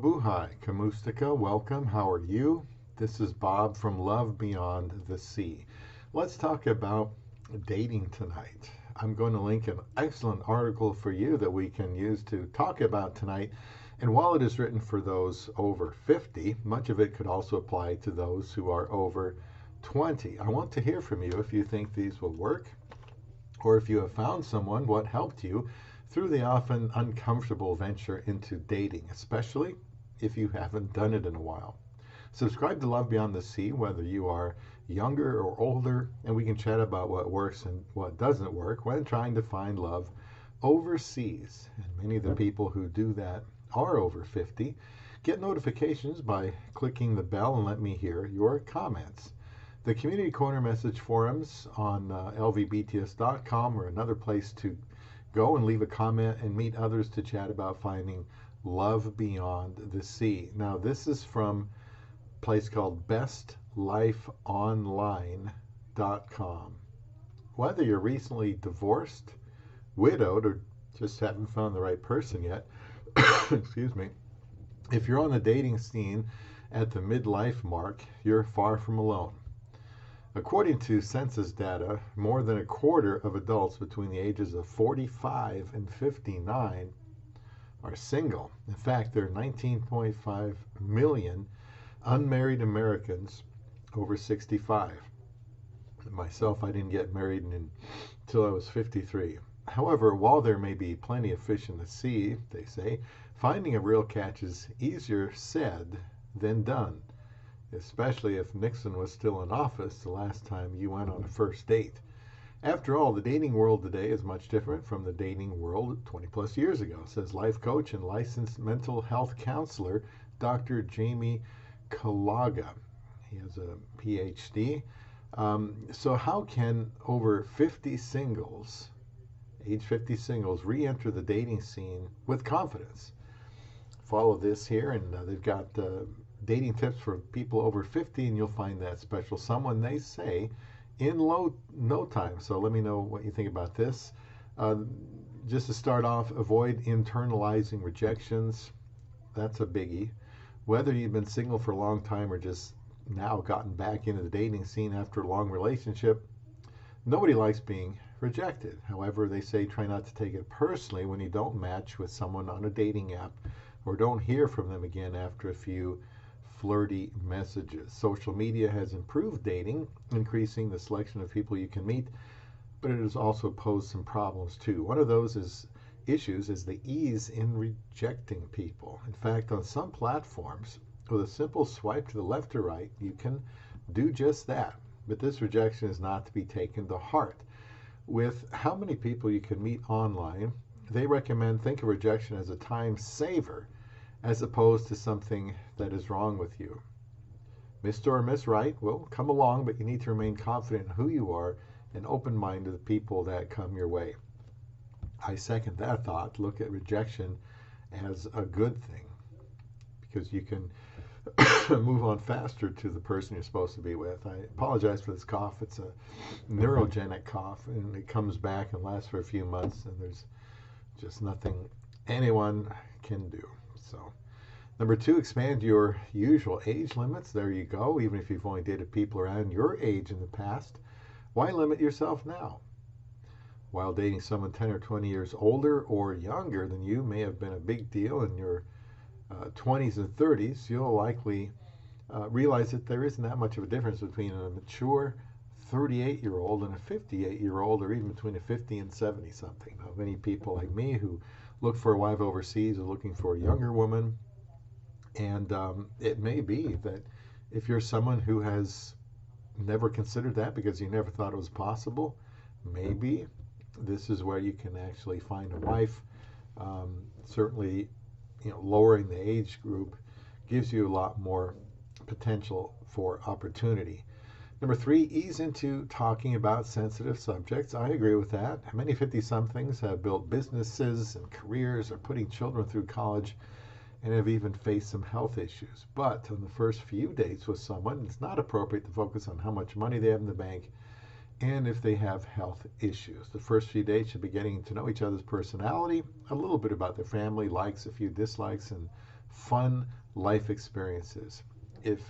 Mabuhay, Kamustika, welcome. How are you? This is Bob from Love Beyond the Sea. Let's talk about dating tonight. I'm going to link an excellent article for you that we can use to talk about tonight. And while it is written for those over 50, much of it could also apply to those who are over 20. I want to hear from you if you think these will work, or if you have found someone, what helped you through the often uncomfortable venture into dating, especially if you haven't done it in a while. Subscribe to Love Beyond the Sea, whether you are younger or older, and we can chat about what works and what doesn't work when trying to find love overseas. And many of the people who do that are over 50. Get notifications by clicking the bell and let me hear your comments. The Community Corner message forums on lvbts.com are another place to go and leave a comment and meet others to chat about finding love beyond the sea. Now, this is from a place called bestlifeonline.com. Whether you're recently divorced, widowed, or just haven't found the right person yet, excuse me, if you're on the dating scene at the midlife mark, you're far from alone. According to Census data, more than a quarter of adults between the ages of 45 and 59 are single. In fact, there are 19.5 million unmarried Americans over 65. Myself, I didn't get married until I was 53. However, while there may be plenty of fish in the sea, they say, finding a real catch is easier said than done, especially if Nixon was still in office the last time you went on a first date. After all, the dating world today is much different from the dating world 20 plus years ago, says life coach and licensed mental health counselor Dr. Jamie Kalaga. He has a PhD. So how can over 50 singles, age 50 singles, re-enter the dating scene with confidence? Follow this here, and they've got dating tips for people over 50, and you'll find that special someone, they say, in no time. So let me know what you think about this. Just to start off, avoid internalizing rejections. That's a biggie. Whether you've been single for a long time or just now gotten back into the dating scene after a long relationship, nobody likes being rejected. However, they say try not to take it personally when you don't match with someone on a dating app or don't hear from them again after a few flirty messages. Social media has improved dating, increasing the selection of people you can meet, but it has also posed some problems too. One of those issues is the ease in rejecting people. In fact, on some platforms, with a simple swipe to the left or right, you can do just that. But this rejection is not to be taken to heart. With how many people you can meet online, they recommend think of rejection as a time saver as opposed to something that is wrong with you. Mr. or Miss Right will come along, but you need to remain confident in who you are and open-minded to the people that come your way. I second that thought. Look at rejection as a good thing because you can move on faster to the person you're supposed to be with. I apologize for this cough. It's a neurogenic cough, and it comes back and lasts for a few months, and there's just nothing anyone can do. So, number 2, expand your usual age limits. There you go. Even if you've only dated people around your age in the past, why limit yourself now? While dating someone 10 or 20 years older or younger than you may have been a big deal in your 20s and 30s, you'll likely realize that there isn't that much of a difference between a mature 38-year-old and a 58-year-old, or even between a 50 and 70-something. Now, many people like me who look for a wife overseas are looking for a younger woman, and it may be that if you're someone who has never considered that because you never thought it was possible, maybe this is where you can actually find a wife. Certainly, lowering the age group gives you a lot more potential for opportunity. Number 3, ease into talking about sensitive subjects. I agree with that. Many 50-somethings have built businesses and careers, are putting children through college, and have even faced some health issues. But on the first few dates with someone, it's not appropriate to focus on how much money they have in the bank and if they have health issues. The first few dates should be getting to know each other's personality, a little bit about their family, likes, a few dislikes, and fun life experiences. If,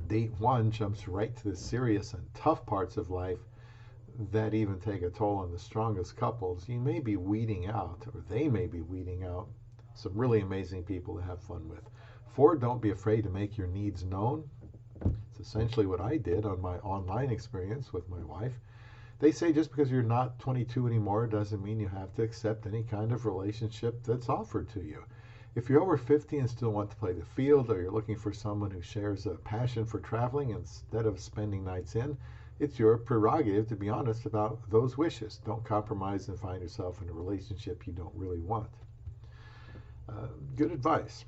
date one jumps right to the serious and tough parts of life that even take a toll on the strongest couples, you may be weeding out, or they may be weeding out, some really amazing people to have fun with. 4, don't be afraid to make your needs known. It's essentially what I did on my online experience with my wife. They say just because you're not 22 anymore doesn't mean you have to accept any kind of relationship that's offered to you. If you're over 50 and still want to play the field, or you're looking for someone who shares a passion for traveling instead of spending nights in, it's your prerogative to be honest about those wishes. Don't compromise and find yourself in a relationship you don't really want. Good advice.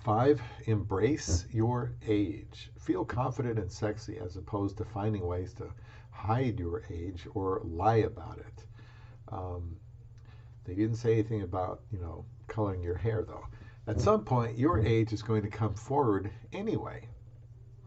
5, embrace your age. Feel confident and sexy as opposed to finding ways to hide your age or lie about it. They didn't say anything about, coloring your hair, though. At some point, your age is going to come forward anyway.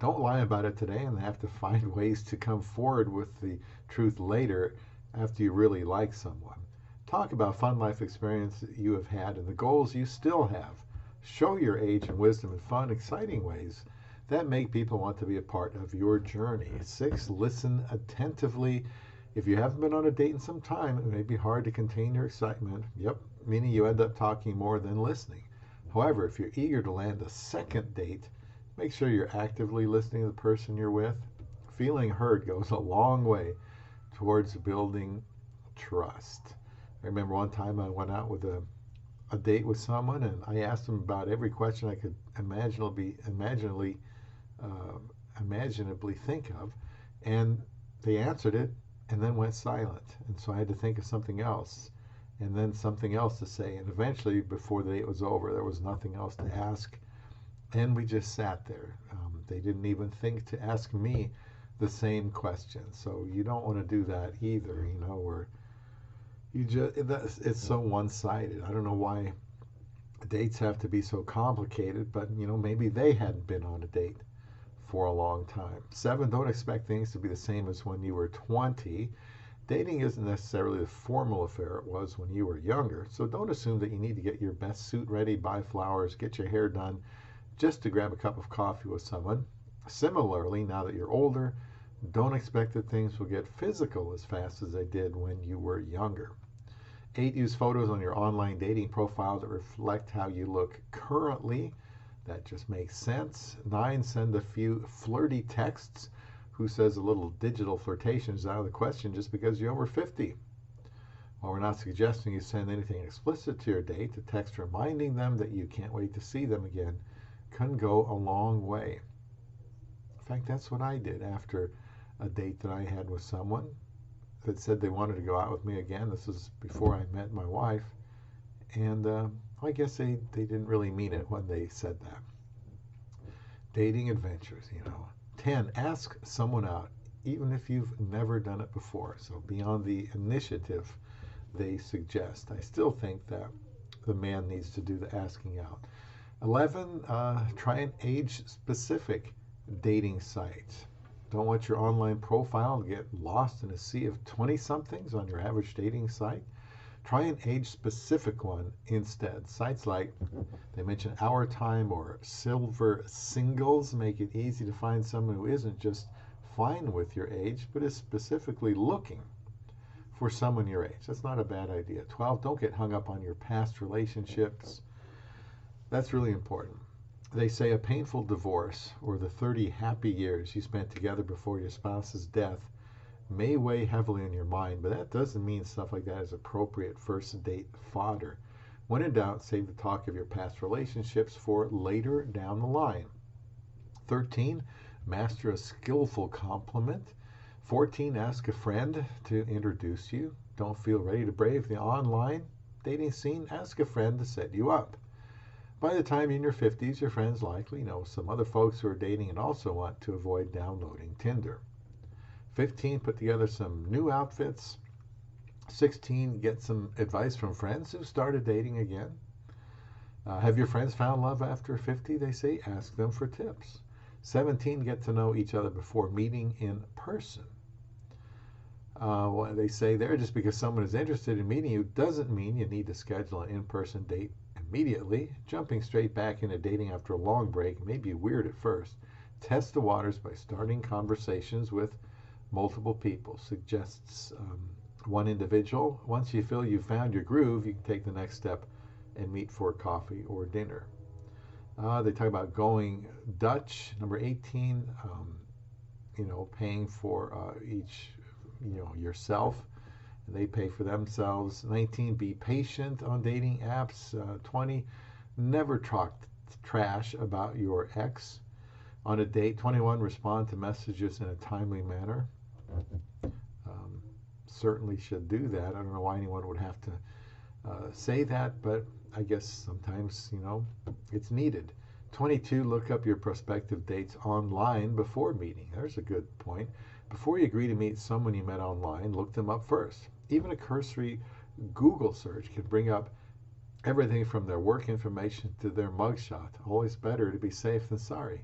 Don't lie about it today and have to find ways to come forward with the truth later after you really like someone. Talk about fun life experience you have had and the goals you still have. Show your age and wisdom in fun, exciting ways that make people want to be a part of your journey. 6, listen attentively. If you haven't been on a date in some time, it may be hard to contain your excitement. Yep, meaning you end up talking more than listening. However, if you're eager to land a second date, make sure you're actively listening to the person you're with. Feeling heard goes a long way towards building trust. I remember one time I went out with a date with someone, and I asked them about every question I could imaginably think of, and they answered it and then went silent. And so I had to think of something else and then something else to say. And eventually, before the date was over, there was nothing else to ask. And we just sat there. They didn't even think to ask me the same question. So you don't want to do that either, where it's so one-sided. I don't know why dates have to be so complicated, but maybe they hadn't been on a date for a long time. 7, don't expect things to be the same as when you were 20. Dating isn't necessarily the formal affair it was when you were younger, so don't assume that you need to get your best suit ready, buy flowers, get your hair done just to grab a cup of coffee with someone. Similarly, now that you're older, don't expect that things will get physical as fast as they did when you were younger. 8, use photos on your online dating profile that reflect how you look currently. That just makes sense. 9, send a few flirty texts. Who says a little digital flirtation is out of the question just because you're over 50? While we're not suggesting you send anything explicit to your date, a text reminding them that you can't wait to see them again can go a long way. In fact, that's what I did after a date that I had with someone that said they wanted to go out with me again. This was before I met my wife. And I guess they didn't really mean it when they said that. Dating adventures, 10, ask someone out, even if you've never done it before. So beyond the initiative they suggest, I still think that the man needs to do the asking out. 11, try an age-specific dating site. Don't want your online profile to get lost in a sea of 20-somethings on your average dating site. Try an age-specific one instead. Sites like, they mention Our Time or Silver Singles make it easy to find someone who isn't just fine with your age, but is specifically looking for someone your age. That's not a bad idea. 12, don't get hung up on your past relationships. That's really important. They say a painful divorce or the 30 happy years you spent together before your spouse's death may weigh heavily on your mind, but that doesn't mean stuff like that is appropriate first date fodder. When in doubt, save the talk of your past relationships for later down the line. 13, master a skillful compliment. 14, ask a friend to introduce you. Don't feel ready to brave the online dating scene? Ask a friend to set you up. By the time you're in your 50s, your friends likely know some other folks who are dating and also want to avoid downloading Tinder. 15, put together some new outfits. 16, get some advice from friends who started dating again. Have your friends found love after 50, they say? Ask them for tips. 17, get to know each other before meeting in person. They say there, just because someone is interested in meeting you doesn't mean you need to schedule an in-person date immediately. Jumping straight back into dating after a long break may be weird at first. Test the waters by starting conversations with multiple people, suggests one individual. Once you feel you've found your groove, you can take the next step and meet for coffee or dinner. They talk about going Dutch. Number 18, paying for each, yourself. They pay for themselves. 19, be patient on dating apps. 20, never talk trash about your ex on a date. 21, respond to messages in a timely manner. Certainly should do that. I don't know why anyone would have to say that, but I guess sometimes, it's needed. 22, look up your prospective dates online before meeting. There's a good point. Before you agree to meet someone you met online, look them up first. Even a cursory Google search can bring up everything from their work information to their mugshot. Always better to be safe than sorry.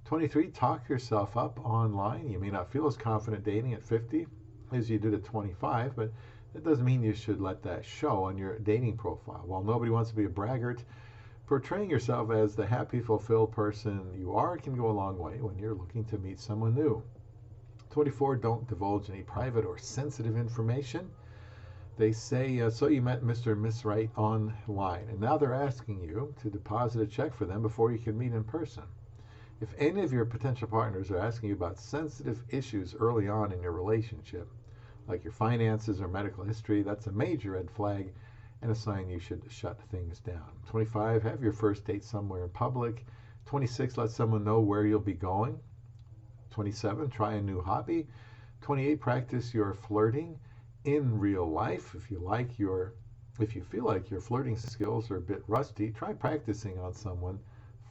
23, talk yourself up online. You may not feel as confident dating at 50 as you did at 25, but that doesn't mean you should let that show on your dating profile. While nobody wants to be a braggart, portraying yourself as the happy, fulfilled person you are can go a long way when you're looking to meet someone new. 24, don't divulge any private or sensitive information. They say, so you met Mr. and Miss Right online, and now they're asking you to deposit a check for them before you can meet in person. If any of your potential partners are asking you about sensitive issues early on in your relationship, like your finances or medical history, that's a major red flag and a sign you should shut things down. 25, have your first date somewhere in public. 26, let someone know where you'll be going. 27, try a new hobby. 28, practice your flirting in real life. If you feel like your flirting skills are a bit rusty, try practicing on someone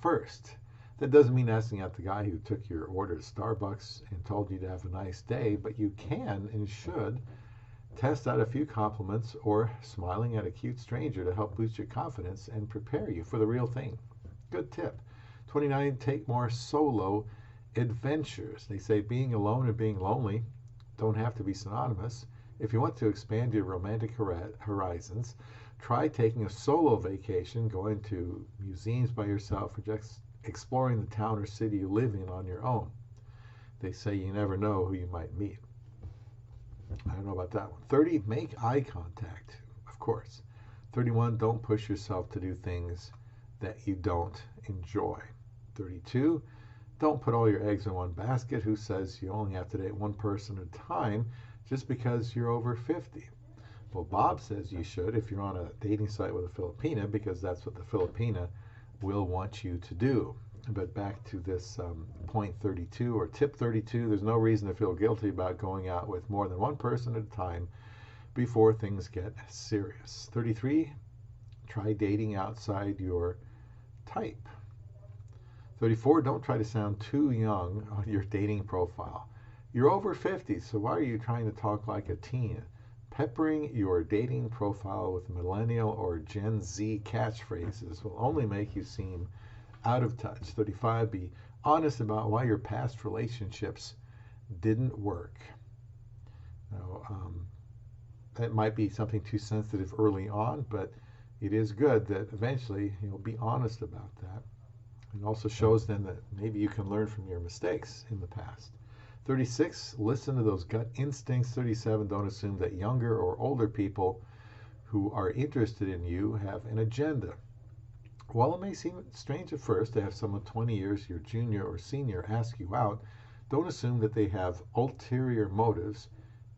first. That doesn't mean asking out the guy who took your order at Starbucks and told you to have a nice day, but you can and should test out a few compliments or smiling at a cute stranger to help boost your confidence and prepare you for the real thing. Good tip. 29, take more solo adventures. They say being alone and being lonely don't have to be synonymous. If you want to expand your romantic horizons, try taking a solo vacation, going to museums by yourself, or just exploring the town or city you live in on your own. They say you never know who you might meet. I don't know about that one. 30, make eye contact, of course. 31, don't push yourself to do things that you don't enjoy. 32, don't put all your eggs in one basket. Who says you only have to date one person at a time just because you're over 50? Well, Bob says you should if you're on a dating site with a Filipina, because that's what the Filipina will want you to do. But back to this point 32 or tip 32, there's no reason to feel guilty about going out with more than one person at a time before things get serious. 33, try dating outside your type. 34, don't try to sound too young on your dating profile. You're over 50, so why are you trying to talk like a teen? Peppering your dating profile with millennial or Gen Z catchphrases will only make you seem out of touch. 35, be honest about why your past relationships didn't work. Now, that might be something too sensitive early on, but it is good that eventually you'll be honest about that. It also shows then that maybe you can learn from your mistakes in the past. 36, listen to those gut instincts. 37, don't assume that younger or older people who are interested in you have an agenda. While it may seem strange at first to have someone 20 years your junior or senior ask you out, don't assume that they have ulterior motives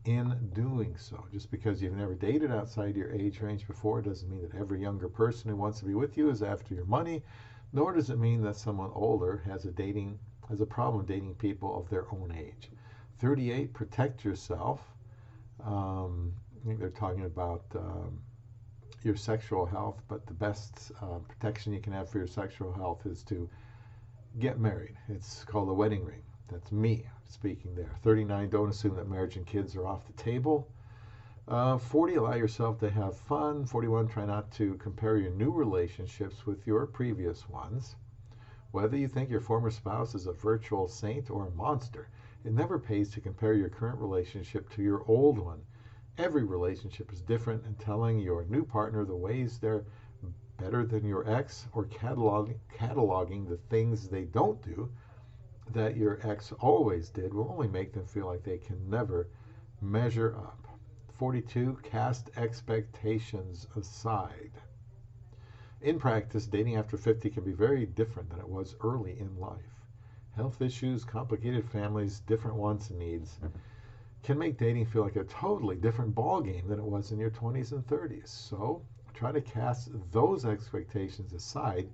in doing so. Just because you've never dated outside your age range before doesn't mean that every younger person who wants to be with you is after your money, nor does it mean that someone older has a problem dating people of their own age. 38, protect yourself. I think they're talking about your sexual health, but the best protection you can have for your sexual health is to get married. It's called a wedding ring. That's me speaking there. 39, don't assume that marriage and kids are off the table. 40, allow yourself to have fun. 41, try not to compare your new relationships with your previous ones. Whether you think your former spouse is a virtual saint or a monster, it never pays to compare your current relationship to your old one. Every relationship is different, and telling your new partner the ways they're better than your ex, or cataloging the things they don't do that your ex always did will only make them feel like they can never measure up. 42, cast expectations aside. In practice, dating after 50 can be very different than it was early in life. Health issues, complicated families, different wants and needs can make dating feel like a totally different ballgame than it was in your 20s and 30s. So try to cast those expectations aside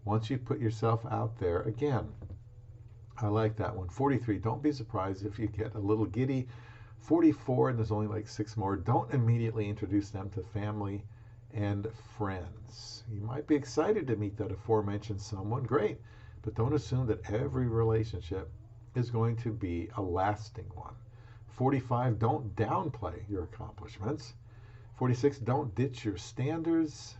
once you put yourself out there again. I like that one. 43, don't be surprised if you get a little giddy. 44, and there's only like 6 more, don't immediately introduce them to family and friends. You might be excited to meet that aforementioned someone, great, but don't assume that every relationship is going to be a lasting one. 45, don't downplay your accomplishments. 46, don't ditch your standards.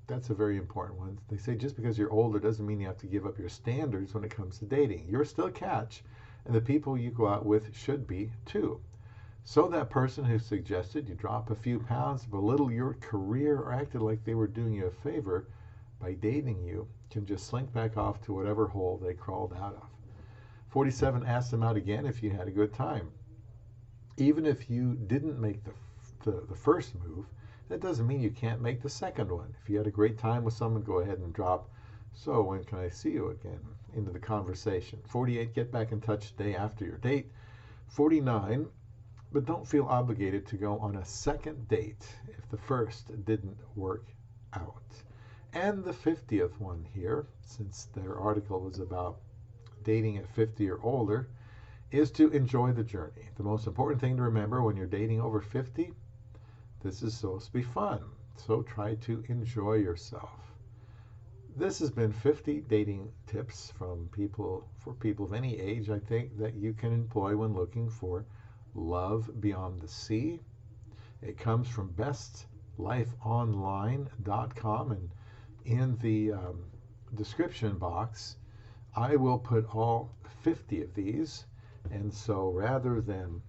That's a very important one. They say just because you're older doesn't mean you have to give up your standards when it comes to dating. You're still a catch, and the people you go out with should be too. So that person who suggested you drop a few pounds, belittle your career, or acted like they were doing you a favor by dating you can just slink back off to whatever hole they crawled out of. 47, ask them out again if you had a good time. Even if you didn't make the first move, that doesn't mean you can't make the second one. If you had a great time with someone, go ahead and drop, so when can I see you again, into the conversation. 48, get back in touch the day after your date. 49, but don't feel obligated to go on a second date if the first didn't work out. And the 50th one here, since their article was about dating at 50 or older, is to enjoy the journey. The most important thing to remember when you're dating over 50, this is supposed to be fun. So try to enjoy yourself. This has been 50 dating tips for people of any age, I think, that you can employ when looking for love beyond the sea. It comes from bestlifeonline.com, and in the description box, I will put all 50 of these. And so rather than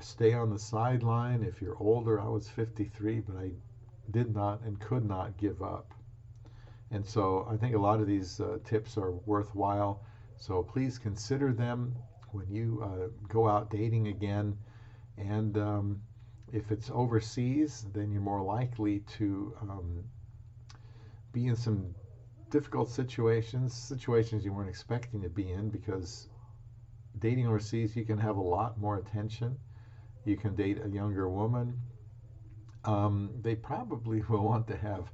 stay on the sideline, if you're older, I was 53, but I did not and could not give up. And so I think a lot of these tips are worthwhile. So please consider them when you go out dating again. And if it's overseas, then you're more likely to be in some difficult situations you weren't expecting to be in, because dating overseas, you can have a lot more attention. You can date a younger woman. They probably will want to have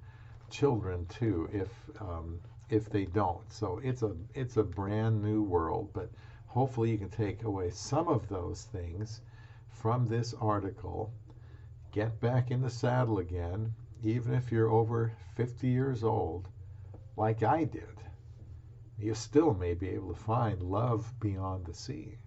children too if they don't. So it's a brand new world, but hopefully you can take away some of those things from this article. Get back in the saddle again, even if you're over 50 years old, like I did. You still may be able to find love beyond the sea.